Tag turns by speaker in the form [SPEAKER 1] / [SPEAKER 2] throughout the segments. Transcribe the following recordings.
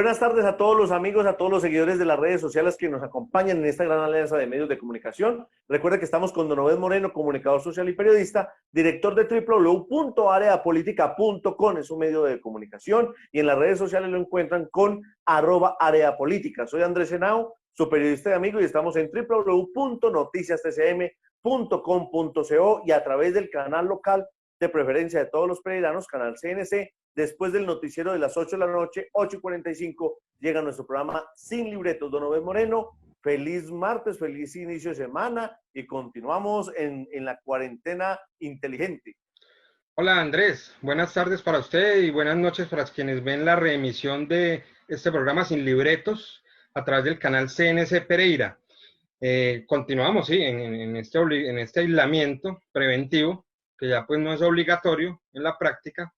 [SPEAKER 1] Buenas tardes a todos los amigos, a todos los seguidores de las redes sociales que nos acompañan en esta gran alianza de medios de comunicación. Recuerda que estamos con Don Obed Moreno, comunicador social y periodista, director de www.areapolitica.com, es un medio de comunicación, y en las redes sociales lo encuentran con @areapolítica. Soy Andrés Henao, su periodista y amigo, y estamos en www.noticiastcm.com.co y a través del canal local de preferencia de todos los pereiranos, canal CNC. Después del noticiero de las 8 de la noche, 8:45, llega nuestro programa Sin Libretos. Don Obed Moreno, feliz martes, feliz inicio de semana y continuamos en la cuarentena inteligente.
[SPEAKER 2] Hola Andrés, buenas tardes para usted y buenas noches para quienes ven la reemisión de este programa Sin Libretos a través del canal CNC Pereira. Continuamos, sí, en este aislamiento preventivo, que ya pues no es obligatorio en la práctica.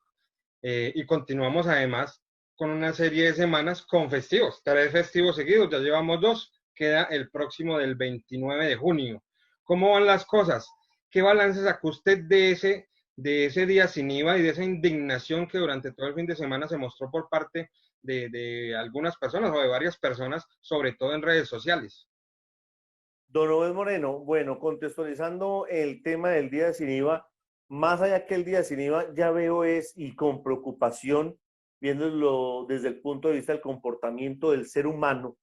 [SPEAKER 2] Y continuamos además con una serie de semanas con festivos, 3 festivos seguidos, ya llevamos 2, queda el próximo del 29 de junio. ¿Cómo van las cosas? ¿Qué balance sacó usted de ese día sin IVA y de esa indignación que durante todo el fin de semana se mostró por parte de algunas personas o de varias personas, sobre todo en redes sociales?
[SPEAKER 1] Don Obed Moreno, bueno, contextualizando el tema del día sin IVA, más allá que el día sin IVA, ya veo y con preocupación, viéndolo desde el punto de vista del comportamiento del ser humano,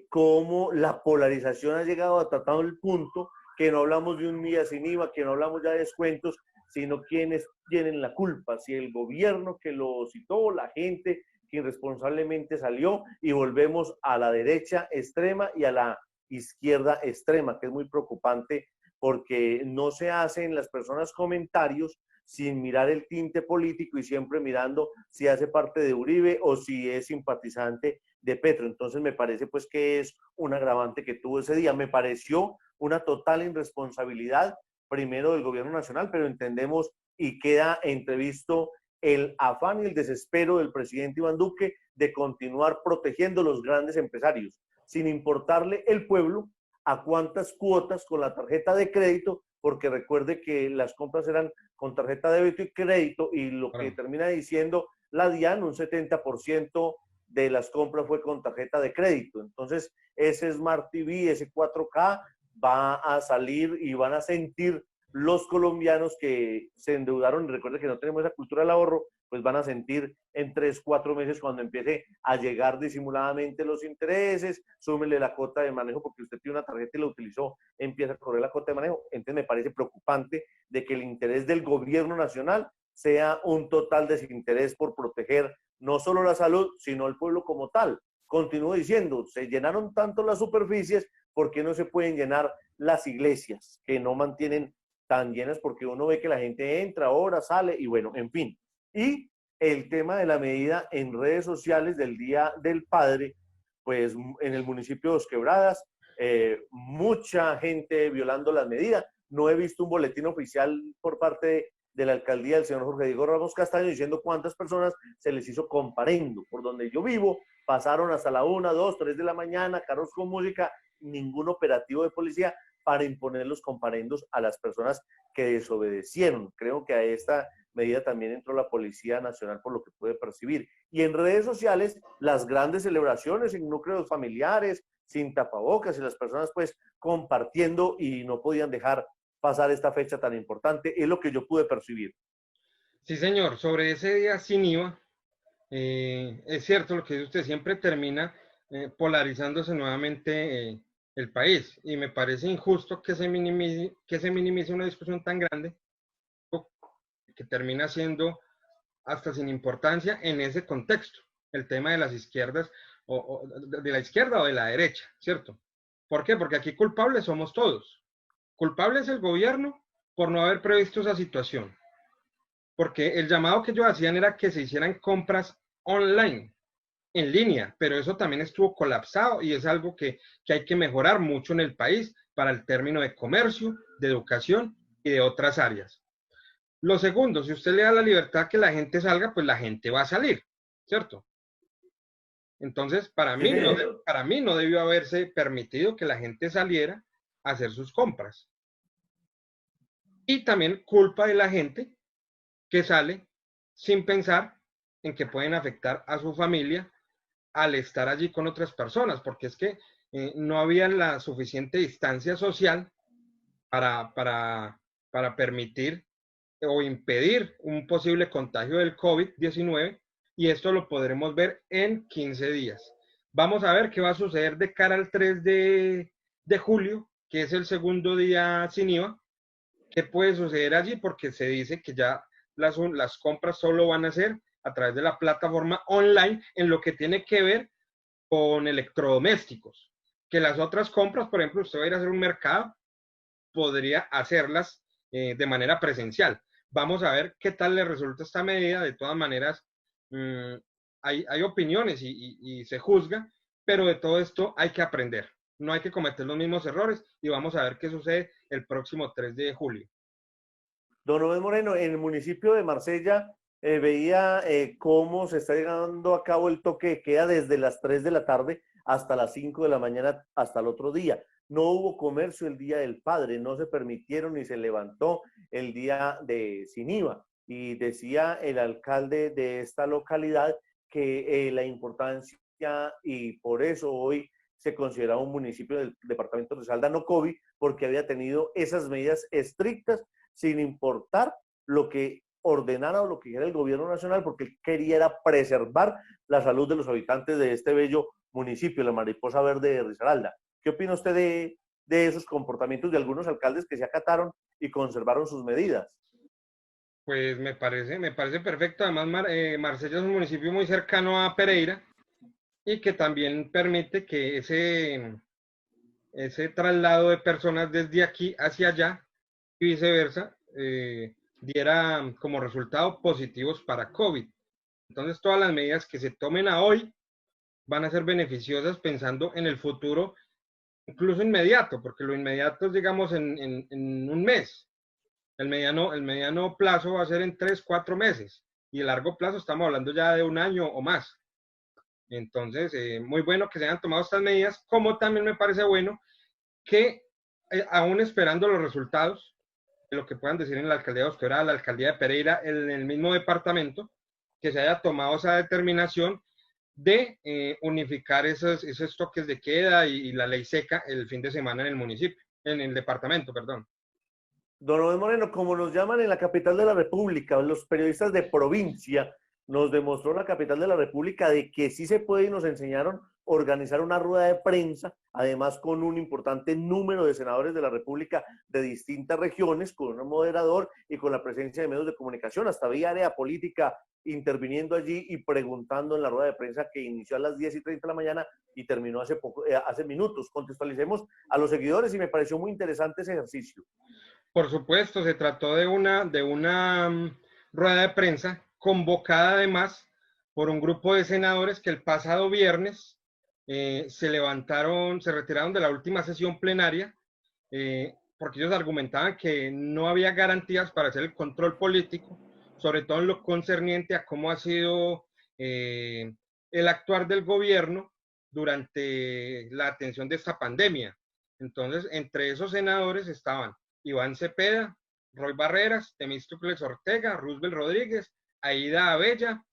[SPEAKER 1] cómo la polarización ha llegado a tal punto que no hablamos de un día sin IVA, que no hablamos ya de descuentos, sino quiénes tienen la culpa, si el gobierno que lo citó, la gente que irresponsablemente salió, y volvemos a la derecha extrema y a la izquierda extrema, que es muy preocupante porque no se hacen las personas comentarios sin mirar el tinte político y siempre mirando si hace parte de Uribe o si es simpatizante de Petro. Entonces me parece pues que es un agravante que tuvo ese día. Me pareció una total irresponsabilidad primero del gobierno nacional, pero entendemos y queda entrevisto el afán y el desespero del presidente Iván Duque de continuar protegiendo los grandes empresarios, sin importarle el pueblo a cuántas cuotas con la tarjeta de crédito, porque recuerde que las compras eran con tarjeta de débito y crédito, y lo que termina diciendo la DIAN, un 70% de las compras fue con tarjeta de crédito. Entonces, ese Smart TV, ese 4K, va a salir y van a sentir los colombianos que se endeudaron, y recuerde que no tenemos esa cultura del ahorro, pues van a sentir en 3, 4 meses cuando empiece a llegar disimuladamente los intereses, súmele la cuota de manejo porque usted tiene una tarjeta y la utilizó, empieza a correr la cuota de manejo. Entonces me parece preocupante de que el interés del gobierno nacional sea un total desinterés por proteger no solo la salud, sino el pueblo como tal. Continúo diciendo, se llenaron tanto las superficies, ¿por qué no se pueden llenar las iglesias que no mantienen tan llenas? Porque uno ve que la gente entra, ahora sale y bueno, en fin. Y el tema de la medida en redes sociales del Día del Padre, pues en el municipio de Dos Quebradas, mucha gente violando las medidas. No he visto un boletín oficial por parte de la alcaldía del señor Jorge Diego Ramos Castaño diciendo cuántas personas se les hizo comparendo. Por donde yo vivo, pasaron hasta la 1, 2, 3 de la mañana, carros con música, ningún operativo de policía para imponer los comparendos a las personas que desobedecieron. Creo que a esta medida también entró la Policía Nacional, por lo que puede percibir. Y en redes sociales, las grandes celebraciones en núcleos familiares, sin tapabocas, y las personas pues compartiendo y no podían dejar pasar esta fecha tan importante, es lo que yo pude percibir.
[SPEAKER 2] Sí, señor, sobre ese día sin IVA, es cierto lo que dice usted, siempre termina polarizándose nuevamente el país, y me parece injusto que se minimice una discusión tan grande que termina siendo hasta sin importancia en ese contexto, el tema de las izquierdas, o de la izquierda o de la derecha, ¿cierto? ¿Por qué? Porque aquí culpables somos todos. Culpable es el gobierno por no haber previsto esa situación, porque el llamado que ellos hacían era que se hicieran compras online, en línea, pero eso también estuvo colapsado y es algo que hay que mejorar mucho en el país para el término de comercio, de educación y de otras áreas. Lo segundo, si usted le da la libertad que la gente salga, pues la gente va a salir, ¿cierto? Entonces,
[SPEAKER 1] Sí,
[SPEAKER 2] para mí no debió haberse permitido que la gente saliera a hacer sus compras. Y también culpa de la gente que sale sin pensar en que pueden afectar a su familia al estar allí con otras personas, porque es que no había la suficiente distancia social para, para, para permitir o impedir un posible contagio del COVID-19, y esto lo podremos ver en 15 días. Vamos a ver qué va a suceder de cara al 3 de julio, que es el segundo día sin IVA. ¿Qué puede suceder allí? Porque se dice que ya las compras solo van a ser a través de la plataforma online en lo que tiene que ver con electrodomésticos. Que las otras compras, por ejemplo, usted va a ir a hacer un mercado, podría hacerlas de manera presencial. Vamos a ver qué tal le resulta esta medida. De todas maneras, mmm, hay opiniones y se juzga, pero de todo esto hay que aprender. No hay que cometer los mismos errores y vamos a ver qué sucede el próximo 3 de julio.
[SPEAKER 1] Don Rubén Moreno, en el municipio de Marsella veía cómo se está llevando a cabo el toque de queda desde las 3 de la tarde hasta las 5 de la mañana hasta el otro día. No hubo comercio el Día del Padre, no se permitieron ni se levantó el día de sin IVA. Y decía el alcalde de esta localidad que la importancia y por eso hoy se considera un municipio del departamento de Risaralda no COVID, porque había tenido esas medidas estrictas sin importar lo que ordenara o lo que dijera el gobierno nacional, porque él quería era preservar la salud de los habitantes de este bello municipio, la Mariposa Verde de Risaralda. ¿Qué opina usted de esos comportamientos de algunos alcaldes que se acataron y conservaron sus medidas?
[SPEAKER 2] Pues me parece perfecto. Además, Marsella es un municipio muy cercano a Pereira y que también permite que ese traslado de personas desde aquí hacia allá y viceversa diera como resultado positivos para COVID. Entonces, todas las medidas que se tomen a hoy van a ser beneficiosas pensando en el futuro, incluso inmediato, porque lo inmediato es, digamos, en un mes. El mediano plazo va a ser en 3, 4 meses. Y el largo plazo estamos hablando ya de un año o más. Entonces, muy bueno que se hayan tomado estas medidas, como también me parece bueno que, aún esperando los resultados de lo que puedan decir en la alcaldía de Osquebrada, la alcaldía de Pereira, en el mismo departamento, que se haya tomado esa determinación de unificar esos toques de queda y la ley seca el fin de semana en el municipio, en el departamento, perdón.
[SPEAKER 1] Don Rubén Moreno, como nos llaman en la capital de la República, los periodistas de provincia, nos demostró la capital de la República de que sí se puede y nos enseñaron a organizar una rueda de prensa, además con un importante número de senadores de la República de distintas regiones, con un moderador y con la presencia de medios de comunicación. Hasta había área política interviniendo allí y preguntando en la rueda de prensa que inició a las 10:30 de la mañana y terminó hace minutos. Contextualicemos a los seguidores y me pareció muy interesante ese ejercicio.
[SPEAKER 2] Por supuesto, se trató de una rueda de prensa convocada además por un grupo de senadores que el pasado viernes se retiraron de la última sesión plenaria porque ellos argumentaban que no había garantías para hacer el control político, sobre todo en lo concerniente a cómo ha sido el actuar del gobierno durante la atención de esta pandemia. Entonces, entre esos senadores estaban Iván Cepeda, Roy Barreras, Temístocles Ortega, Roosevelt Rodríguez, Aida Abella,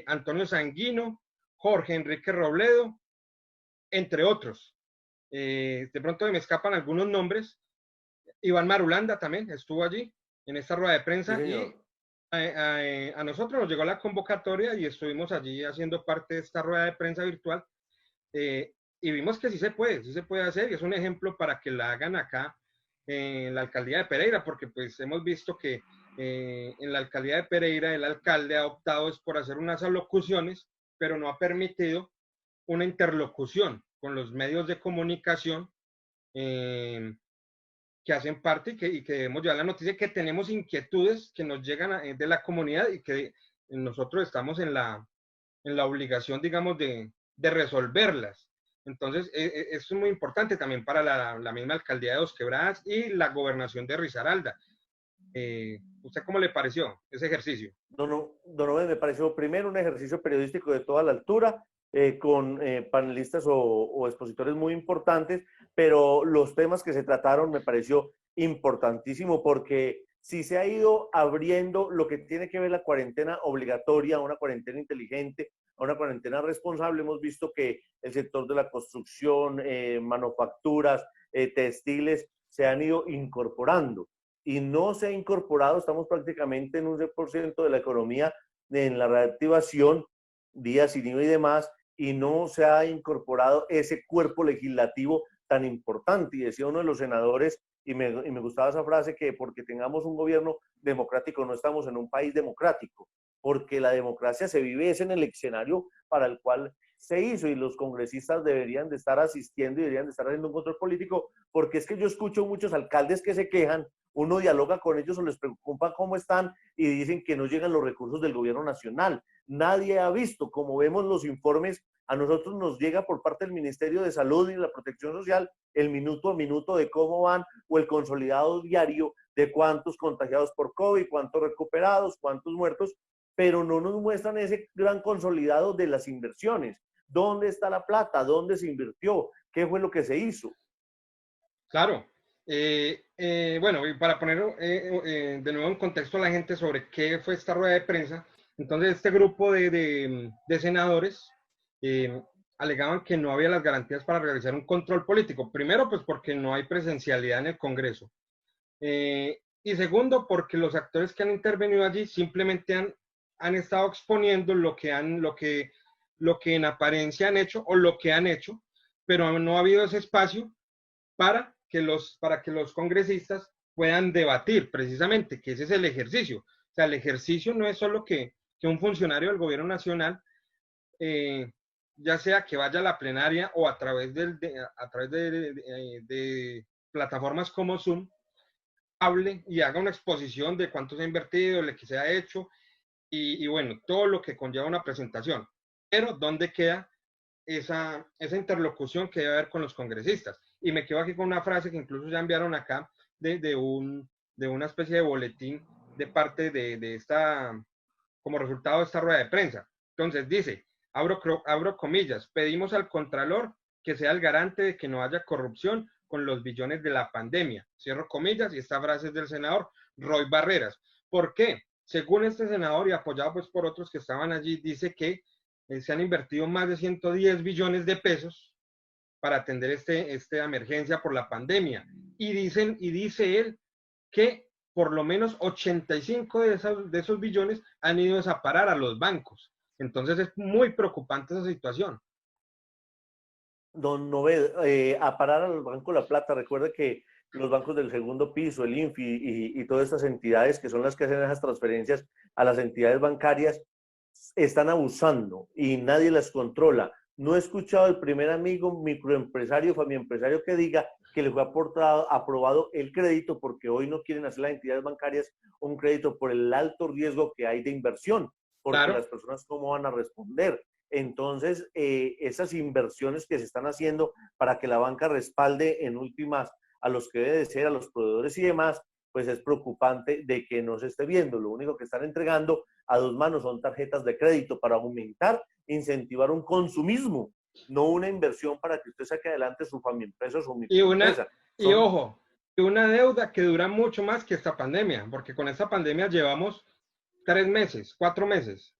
[SPEAKER 2] Antonio Sanguino, Jorge Enrique Robledo, entre otros. De pronto me escapan algunos nombres. Iván Marulanda también estuvo allí en esta rueda de prensa
[SPEAKER 1] Sí,
[SPEAKER 2] y a nosotros nos llegó la convocatoria y estuvimos allí haciendo parte de esta rueda de prensa virtual y vimos que sí se puede hacer y es un ejemplo para que la hagan acá en la alcaldía de Pereira, porque pues hemos visto que en la alcaldía de Pereira el alcalde ha optado es por hacer unas alocuciones, pero no ha permitido una interlocución con los medios de comunicación que hacen parte y que debemos llevar la noticia, que tenemos inquietudes que nos llegan de la comunidad y que nosotros estamos en la obligación, digamos, de resolverlas. Entonces, eso es muy importante también para la misma alcaldía de Dos Quebradas y la gobernación de Risaralda. ¿Usted cómo le pareció ese ejercicio?
[SPEAKER 1] Don Rubén, me pareció primero un ejercicio periodístico de toda la altura, con panelistas o expositores muy importantes, pero los temas que se trataron me pareció importantísimo porque si se ha ido abriendo lo que tiene que ver la cuarentena obligatoria, una cuarentena inteligente, a una cuarentena responsable, hemos visto que el sector de la construcción, manufacturas, textiles, se han ido incorporando y no se ha incorporado, estamos prácticamente en un 10% de la economía en la reactivación, días sin IVA y demás, y no se ha incorporado ese cuerpo legislativo tan importante. Y decía uno de los senadores, y me gustaba esa frase, que porque tengamos un gobierno democrático no estamos en un país democrático, porque la democracia se vive es en el escenario para el cual se hizo, y los congresistas deberían de estar asistiendo y deberían de estar haciendo un control político, porque es que yo escucho muchos alcaldes que se quejan, uno dialoga con ellos o les preocupa cómo están y dicen que no llegan los recursos del gobierno nacional. Nadie ha visto, como vemos los informes, a nosotros nos llega por parte del Ministerio de Salud y de la Protección Social el minuto a minuto de cómo van, o el consolidado diario de cuántos contagiados por COVID, cuántos recuperados, cuántos muertos, pero no nos muestran ese gran consolidado de las inversiones. ¿Dónde está la plata? ¿Dónde se invirtió? ¿Qué fue lo que se hizo?
[SPEAKER 2] Claro. Bueno, y para poner de nuevo en contexto a la gente sobre qué fue esta rueda de prensa, entonces este grupo de senadores eh, alegaban que no había las garantías para realizar un control político. Primero, pues porque no hay presencialidad en el Congreso. Y segundo, porque los actores que han intervenido allí simplemente han estado exponiendo lo que en apariencia han hecho o lo que han hecho, pero no ha habido ese espacio para que los congresistas puedan debatir precisamente, que ese es el ejercicio. O sea, el ejercicio no es solo que un funcionario del gobierno nacional, ya sea que vaya a la plenaria o a través de plataformas como Zoom, hable y haga una exposición de cuánto se ha invertido, de qué se ha hecho y bueno, todo lo que conlleva una presentación. Pero ¿dónde queda esa interlocución que debe haber con los congresistas? Y me quedo aquí con una frase que incluso ya enviaron acá de una especie de boletín de parte de esta, como resultado de esta rueda de prensa. Entonces dice, abro comillas, pedimos al Contralor que sea el garante de que no haya corrupción con los billones de la pandemia. Cierro comillas, y esta frase es del senador Roy Barreras. ¿Por qué? Según este senador y apoyado pues por otros que estaban allí, dice que se han invertido más de 110 billones de pesos para atender esta emergencia por la pandemia. Y dice él que por lo menos 85 de esos billones han ido a parar a los bancos. Entonces es muy preocupante esa situación.
[SPEAKER 1] Don Nové, a parar al Banco La Plata, recuerda que los bancos del segundo piso, el INFI y todas estas entidades que son las que hacen esas transferencias a las entidades bancarias, están abusando y nadie las controla. No he escuchado al primer amigo microempresario, familiempresario que diga que le fue aprobado el crédito, porque hoy no quieren hacer las entidades bancarias un crédito por el alto riesgo que hay de inversión, porque
[SPEAKER 2] Claro.
[SPEAKER 1] las personas cómo van a responder. Entonces, esas inversiones que se están haciendo para que la banca respalde en últimas a los que debe de ser, a los proveedores y demás, pues es preocupante de que no se esté viendo. Lo único que están entregando a dos manos son tarjetas de crédito para aumentar, incentivar un consumismo, no una inversión para que usted saque adelante su familia empresa o su
[SPEAKER 2] Y una,
[SPEAKER 1] microempresa.
[SPEAKER 2] y
[SPEAKER 1] Son,
[SPEAKER 2] ojo, y una deuda que dura mucho más que esta pandemia, porque con esta pandemia llevamos 3 meses, 4 meses.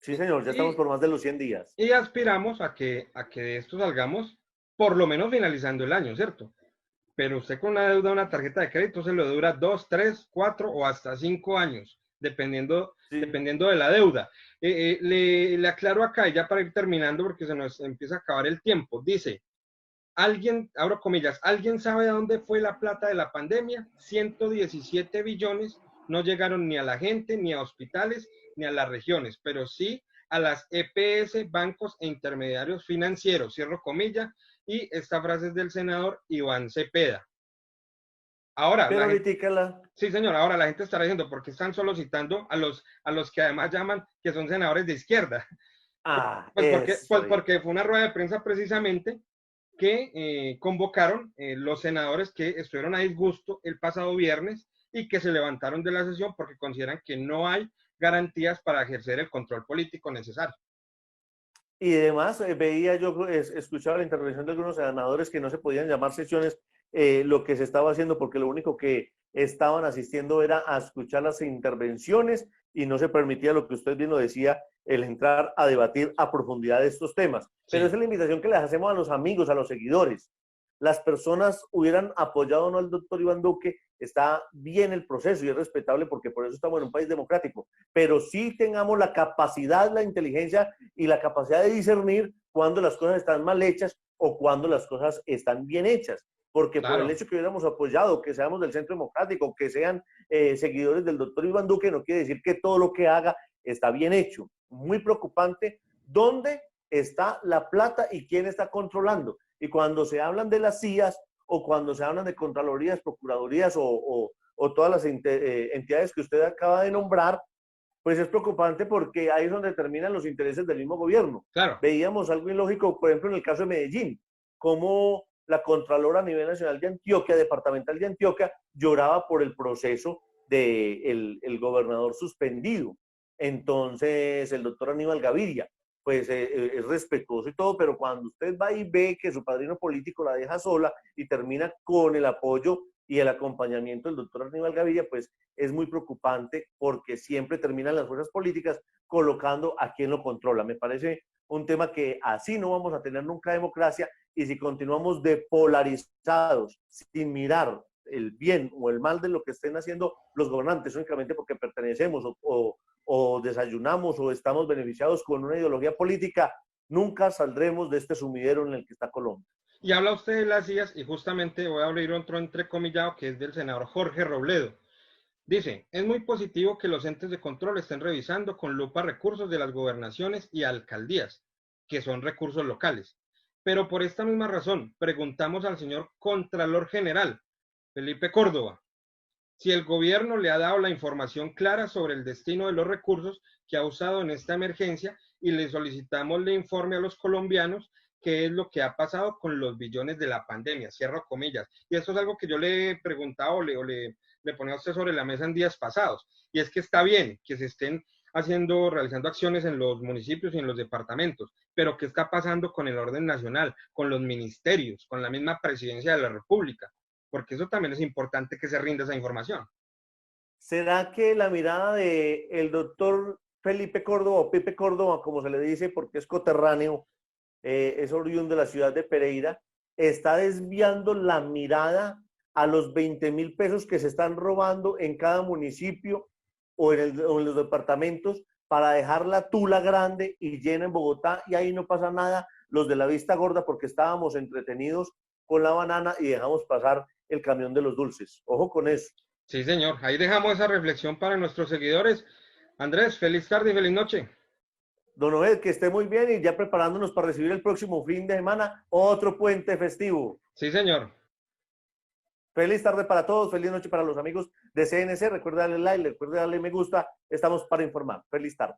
[SPEAKER 1] sí señor, ya estamos
[SPEAKER 2] Y,
[SPEAKER 1] por más de los 100 días.
[SPEAKER 2] y aspiramos a que de esto salgamos por lo menos finalizando el año, ¿cierto? Pero usted con una deuda, una tarjeta de crédito, se lo dura 2, 3, 4 o hasta 5 años,
[SPEAKER 1] Sí,
[SPEAKER 2] dependiendo de la deuda. Le aclaro acá, ya para ir terminando, porque se nos empieza a acabar el tiempo. Dice, alguien, abro comillas, ¿alguien sabe de dónde fue la plata de la pandemia? 117 billones no llegaron ni a la gente, ni a hospitales, ni a las regiones, pero sí a las EPS, bancos e intermediarios financieros, cierro comillas, y esta frase es del senador Iván Cepeda. Ahora,
[SPEAKER 1] pero
[SPEAKER 2] la gente,
[SPEAKER 1] ahorita la...
[SPEAKER 2] sí señor, ahora la gente estará diciendo, ¿por qué están solo citando a los que además llaman que son senadores de izquierda?
[SPEAKER 1] Ah,
[SPEAKER 2] Pues
[SPEAKER 1] eso.
[SPEAKER 2] porque fue una rueda de prensa precisamente que convocaron los senadores que estuvieron a disgusto el pasado viernes y que se levantaron de la sesión porque consideran que no hay garantías para ejercer el control político necesario.
[SPEAKER 1] Y además veía yo, escuchaba la intervención de algunos senadores que no se podían llamar sesiones lo que se estaba haciendo, porque lo único que estaban asistiendo era a escuchar las intervenciones y no se permitía lo que usted bien lo decía, el entrar a debatir a profundidad de estos temas. Pero
[SPEAKER 2] Sí,
[SPEAKER 1] esa es la invitación que les hacemos a los amigos, a los seguidores. Las personas hubieran apoyado o no al doctor Iván Duque, está bien el proceso y es respetable porque por eso estamos en un país democrático, pero sí tengamos la capacidad, la inteligencia y la capacidad de discernir cuando las cosas están mal hechas o cuando las cosas están bien hechas. Porque por el
[SPEAKER 2] claro.
[SPEAKER 1] hecho que hubiéramos apoyado, que seamos del Centro Democrático, que sean seguidores del doctor Iván Duque, no quiere decir que todo lo que haga está bien hecho. Muy preocupante, ¿dónde está la plata y quién está controlando? Y cuando se hablan de las CIAs o cuando se hablan de Contralorías, Procuradurías o todas las entidades que usted acaba de nombrar, pues es preocupante porque ahí es donde terminan los intereses del mismo gobierno.
[SPEAKER 2] Claro,
[SPEAKER 1] Veíamos algo ilógico, por ejemplo, en el caso de Medellín, cómo la Contralora a nivel nacional de Antioquia, departamental de Antioquia, lloraba por el proceso del el gobernador suspendido. Entonces, el doctor Aníbal Gaviria, pues es respetuoso y todo, pero cuando usted va y ve que su padrino político la deja sola y termina con el apoyo y el acompañamiento del doctor Aníbal Gaviria, pues es muy preocupante porque siempre terminan las fuerzas políticas colocando a quien lo controla. Me parece un tema que así no vamos a tener nunca democracia y si continuamos depolarizados sin mirar el bien o el mal de lo que estén haciendo los gobernantes únicamente porque pertenecemos o desayunamos o estamos beneficiados con una ideología política, nunca saldremos de este sumidero en el que está Colombia.
[SPEAKER 2] y habla usted de las IAS y justamente voy a abrir otro entrecomillado que es del senador Jorge Robledo. Dice, es muy positivo que los entes de control estén revisando con lupa recursos de las gobernaciones y alcaldías, que son recursos locales. Pero por esta misma razón, preguntamos al señor Contralor General, Felipe Córdoba, si el gobierno le ha dado la información clara sobre el destino de los recursos que ha usado en esta emergencia y le solicitamos el informe a los colombianos qué es lo que ha pasado con los billones de la pandemia, cierro comillas. Y esto es algo que yo le he preguntado le ponía a usted sobre la mesa en días pasados. Y es que está bien que se estén realizando acciones en los municipios y en los departamentos, pero ¿qué está pasando con el orden nacional, con los ministerios, con la misma presidencia de la República? Porque eso también es importante que se rinda esa información.
[SPEAKER 1] ¿Será que la mirada de el doctor Felipe Córdoba o Pepe Córdoba, como se le dice, porque es coterráneo, es oriundo de la ciudad de Pereira, está desviando la mirada a los 20.000 pesos que se están robando en cada municipio o en los departamentos para dejar la tula grande y llena en Bogotá y ahí no pasa nada, los de la vista gorda porque estábamos entretenidos con la banana y dejamos pasar el camión de los dulces. Ojo con eso.
[SPEAKER 2] Sí, señor. Ahí dejamos esa reflexión para nuestros seguidores. Andrés, feliz tarde y feliz noche.
[SPEAKER 1] Don Obed, que esté muy bien y ya preparándonos para recibir el próximo fin de semana otro puente festivo.
[SPEAKER 2] Sí, señor.
[SPEAKER 1] Feliz tarde para todos, feliz noche para los amigos de CNC. Recuerda darle like, recuerda darle me gusta. Estamos para informar. Feliz tarde.